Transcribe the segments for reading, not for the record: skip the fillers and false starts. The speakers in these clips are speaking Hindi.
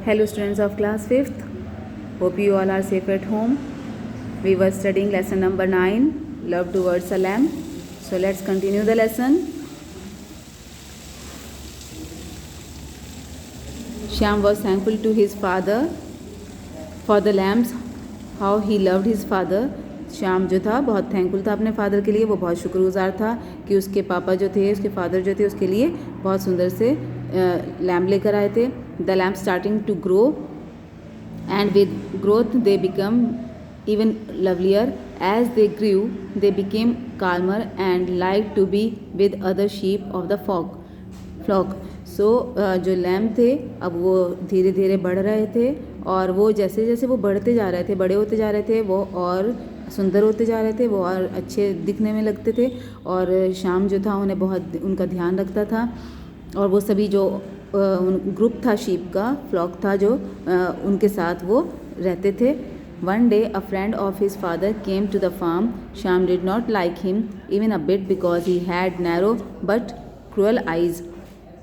Hello students of class 5th. Hope you all are safe at home. We were studying lesson number 9, Love Towards a Lamb. So let's continue the lesson. Shyam was thankful to his father for the lambs, how he loved his father. Shyam जो था बहुत थैंकफुल था अपने फादर के लिए, वो बहुत शुक्रगुजार था कि उसके पापा जो थे, उसके फादर जो थे, उसके लिए बहुत सुंदर से लैम्प लेकर आए थे. The lamp starting to grow and with growth they become even lovelier. As they grew, they became calmer and liked to be with other sheep of the flock. So जो लैम्प थे अब वो धीरे धीरे बढ़ रहे थे, और वो जैसे जैसे वो बढ़ते जा रहे थे, बड़े होते जा रहे थे, वो और सुंदर होते जा रहे थे, वो और अच्छे दिखने में लगते थे. और श्याम जो था उन्हें बहुत उनका ध्यान रखता था, और वो सभी जो ग्रुप था शीप का, फ्लॉक था जो उनके साथ वो रहते थे. One day a friend of his father came to the farm. Shyam did not like him even a bit because he had narrow but cruel eyes.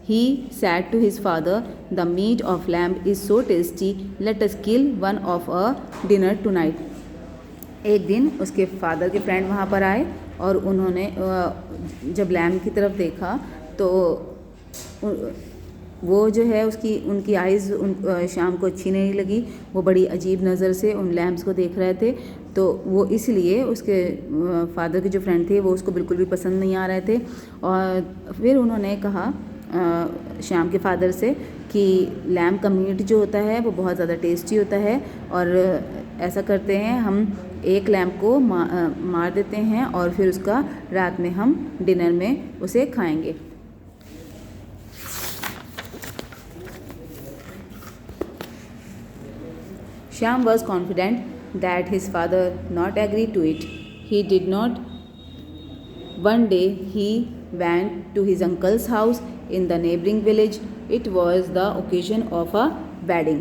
He said to his father, "The meat of lamb is so tasty. Let us kill one of a dinner tonight." एक दिन उसके फादर के फ्रेंड वहाँ पर आए, और उन्होंने जब लैम्प की तरफ देखा तो वो जो है उनकी आइज़ श्याम को अच्छी नहीं लगी. वो बड़ी अजीब नज़र से उन लैम्प्स को देख रहे थे, तो वो इसलिए उसके फादर के जो फ्रेंड थे वो उसको बिल्कुल भी पसंद नहीं आ रहे थे. और फिर उन्होंने कहा श्याम के फादर से कि लैम्प का मीट जो होता है वो बहुत ज़्यादा टेस्टी होता है, और ऐसा करते हैं हम एक लैम्प को मार देते हैं और फिर उसका रात में हम डिनर में उसे खाएंगे. Shyam was confident that his father not agree to it. He did not. One day he went to his uncle's house in the neighboring village. It was the occasion of a wedding,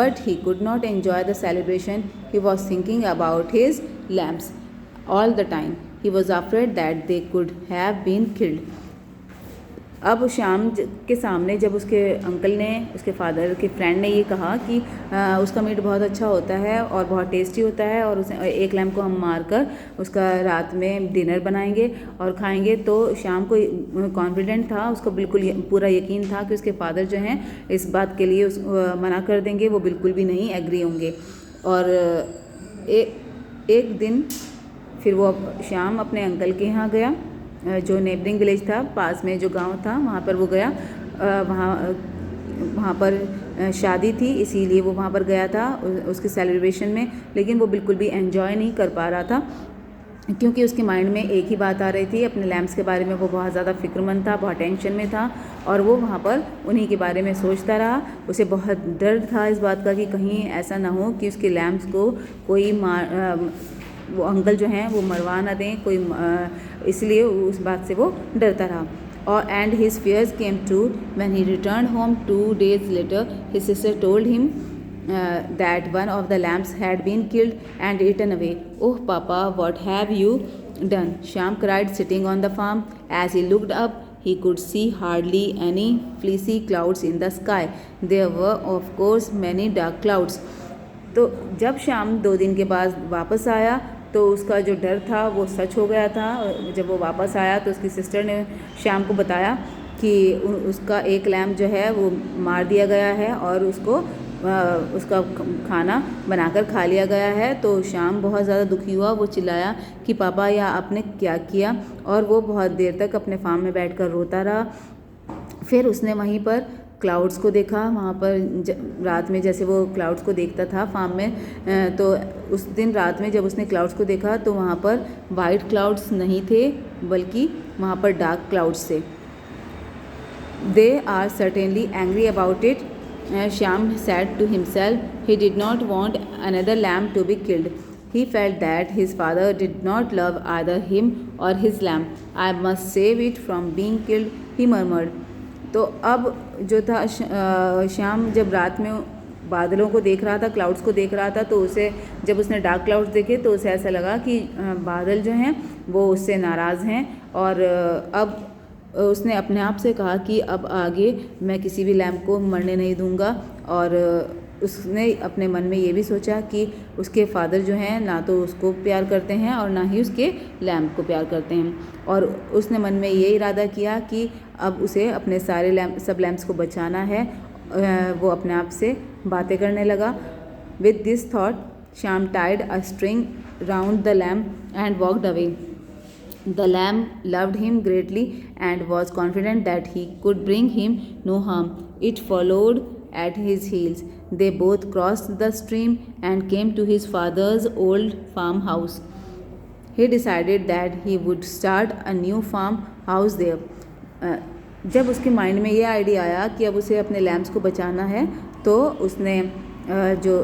but he could not enjoy the celebration. He was thinking about his lambs all the time. He was afraid that they could have been killed. अब श्याम के सामने जब उसके अंकल ने, उसके फादर के फ्रेंड ने ये कहा कि उसका मीट बहुत अच्छा होता है और बहुत टेस्टी होता है, और उसे एक लैम्प को हम मारकर उसका रात में डिनर बनाएंगे और खाएंगे, तो श्याम को कॉन्फिडेंट था, उसको बिल्कुल पूरा यकीन था कि उसके फादर जो हैं इस बात के लिए मना कर देंगे, वो बिल्कुल भी नहीं एग्री होंगे. और एक दिन फिर वो श्याम अपने अंकल के यहाँ गया, जो नेबरिंग विलेज था, पास में जो गांव था वहाँ पर वो गया. वहाँ पर शादी थी, इसीलिए वो वहाँ पर गया था उसके सेलिब्रेशन में. लेकिन वो बिल्कुल भी एंजॉय नहीं कर पा रहा था, क्योंकि उसके माइंड में एक ही बात आ रही थी, अपने लैम्प्स के बारे में वो बहुत ज़्यादा फिक्रमंद था, बहुत टेंशन में था, और वो वहाँ पर उन्हीं के बारे में सोचता रहा. उसे बहुत डर था इस बात का कि कहीं ऐसा ना हो कि उसके लैम्प्स को कोई वो अंकल जो हैं वो मरवा ना दें कोई, इसलिए उस बात से वो डरता रहा. और and his fears came true when he return home 2 days later. His sister told him that one of the lambs had been killed and eaten away. Oh papa, what have you done? Shyam cried, sitting on the farm. As he looked up, he could see hardly any fleecy clouds in the sky. There were of course many dark clouds. तो जब श्याम 2 दिन के बाद वापस आया तो उसका जो डर था वो सच हो गया था. जब वो वापस आया तो उसकी सिस्टर ने श्याम को बताया कि उसका एक लैम्प जो है वो मार दिया गया है और उसका खाना बनाकर खा लिया गया है. तो श्याम बहुत ज़्यादा दुखी हुआ, वो चिल्लाया कि पापा या आपने क्या किया, और वो बहुत देर तक अपने फार्म में बैठकर रोता रहा. फिर उसने वहीं पर क्लाउड्स को देखा. वहाँ पर रात में जैसे वो क्लाउड्स को देखता था फार्म में, तो उस दिन रात में जब उसने क्लाउड्स को देखा तो वहाँ पर वाइट क्लाउड्स नहीं थे, बल्कि वहाँ पर डार्क क्लाउड्स थे. They are certainly angry about it. Shyam said to himself. He did not want another lamb to be killed. He felt that his father did not love either him or his lamb. I must save it from being killed, he murmured. तो अब जो था श्याम जब रात में बादलों को देख रहा था, क्लाउड्स को देख रहा था, तो उसे जब उसने डार्क क्लाउड्स देखे तो उसे ऐसा लगा कि बादल जो हैं वो उससे नाराज़ हैं, और अब उसने अपने आप से कहा कि अब आगे मैं किसी भी लैम्प को मरने नहीं दूंगा। और उसने अपने मन में ये भी सोचा कि उसके फादर जो हैं ना तो उसको प्यार करते हैं और ना ही उसके लैम्प को प्यार करते हैं। और उसने मन में ये इरादा किया कि अब उसे अपने सारे सब लैम्प्स को बचाना है। वो अपने आप से बातें करने लगा। With this thought Shyam Tide a string round the lamp and walked away. The lamb loved him greatly and was confident that he could bring him no harm. It followed at his heels. They both crossed the stream and came to his father's old farmhouse. He decided that he would start a new farmhouse there. जब उसके माइंड में ये आइडिया आया कि अब उसे अपने लैम्प्स को बचाना है, तो उसने जो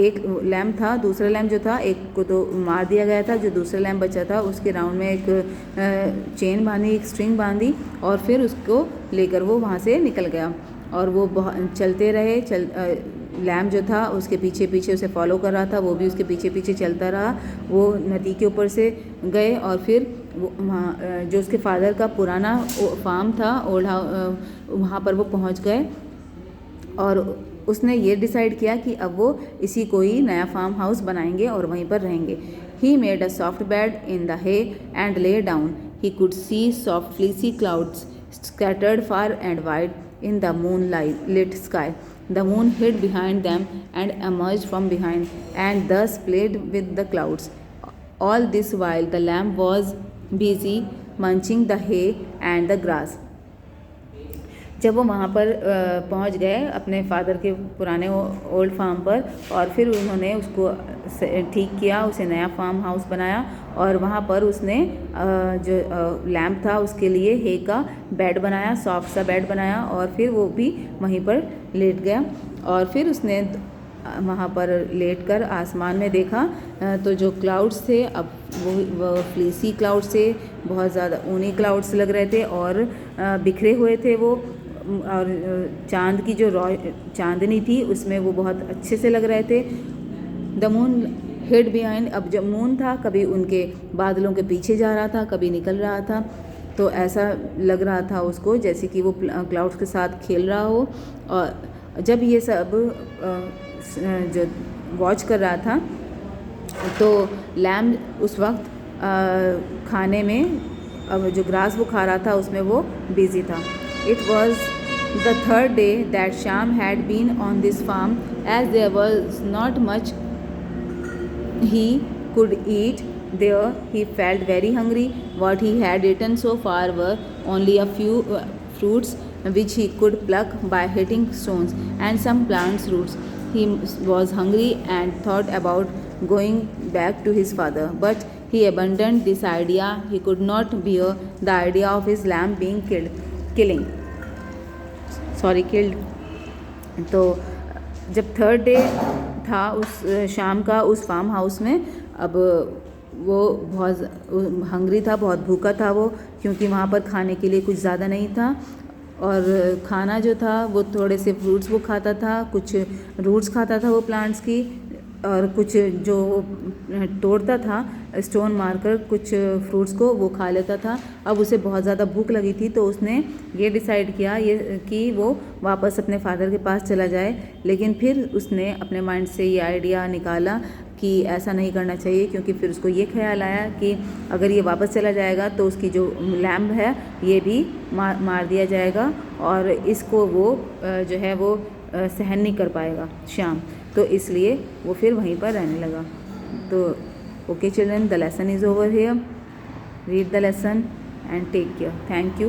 एक लैम्प था, दूसरा लैम्प जो था, एक को तो मार दिया गया था, जो दूसरा लैम्प बचा था उसके राउंड में एक चेन बांधी, एक स्ट्रिंग बांधी और फिर उसको लेकर वो वहाँ से निकल गया। और वो चलते रहे। लैम्प जो था उसके पीछे पीछे उसे फॉलो कर रहा था, वो भी उसके पीछे पीछे चलता रहा। वो नदी के ऊपर से गए और फिर वहाँ जो उसके फादर का पुराना फार्म था, ओल्ड हाउस, वहाँ पर वो पहुँच गए। और उसने ये डिसाइड किया कि अब वो इसी को ही नया फार्म हाउस बनाएंगे और वहीं पर रहेंगे। He made a soft bed in the hay and lay down. He could see soft fleecy clouds scattered far and wide in the moonlit sky. The moon hid behind them and emerged from behind, and thus played with the clouds. All this while the lamb was busy munching the hay and the grass. जब वो वहाँ पर पहुँच गए अपने फादर के पुराने ओल्ड फार्म पर, और फिर उन्होंने उसको ठीक किया, उसे नया फार्म हाउस बनाया और वहाँ पर उसने जो लैम्प था उसके लिए हे का बेड बनाया, सॉफ्ट सा बेड बनाया और फिर वो भी वहीं पर लेट गया। और फिर उसने वहाँ पर लेटकर आसमान में देखा तो जो क्लाउड्स थे अब वो फ्लीसी क्लाउड्स थे, बहुत ज़्यादा ऊनी क्लाउड्स लग रहे थे और बिखरे हुए थे वो। और चांद की जो चांदनी थी उसमें वो बहुत अच्छे से लग रहे थे। The moon hid behind. अब जब मून था कभी उनके बादलों के पीछे जा रहा था, कभी निकल रहा था, तो ऐसा लग रहा था उसको जैसे कि वो क्लाउड्स के साथ खेल रहा हो। और जब ये सब जो वॉच कर रहा था तो लैम्ब उस वक्त खाने में, अब जो ग्रास वो खा रहा था उसमें वो बिजी था। It was the third day that Shyam had been on this farm. As there was not much he could eat there, he felt very hungry. What he had eaten so far were only a few fruits which he could pluck by hitting stones and some plants' roots. He was hungry and thought about going back to his father, but he abandoned this idea. He could not bear the idea of his lamb being killed. तो जब थर्ड डे था उस शाम का उस फार्म हाउस में, अब वो बहुत हंग्री था, बहुत भूखा था वो, क्योंकि वहाँ पर खाने के लिए कुछ ज़्यादा नहीं था। और खाना जो था वो थोड़े से फ्रूट्स वो खाता था, कुछ रूट्स खाता था वो प्लांट्स की, और कुछ जो तोड़ता था स्टोन मारकर कुछ फ्रूट्स को वो खा लेता था। अब उसे बहुत ज़्यादा भूख लगी थी तो उसने ये डिसाइड किया कि वो वापस अपने फादर के पास चला जाए। लेकिन फिर उसने अपने माइंड से ये आइडिया निकाला कि ऐसा नहीं करना चाहिए, क्योंकि फिर उसको ये ख्याल आया कि अगर ये वापस चला जाएगा तो उसकी जो लैम्ब है ये भी मार दिया जाएगा और इसको वो जो है वो सहन नहीं कर पाएगा श्याम। तो इसलिए वो फिर वहीं पर रहने लगा। तो okay children, the lesson is over here. Read the lesson and take care. Thank you.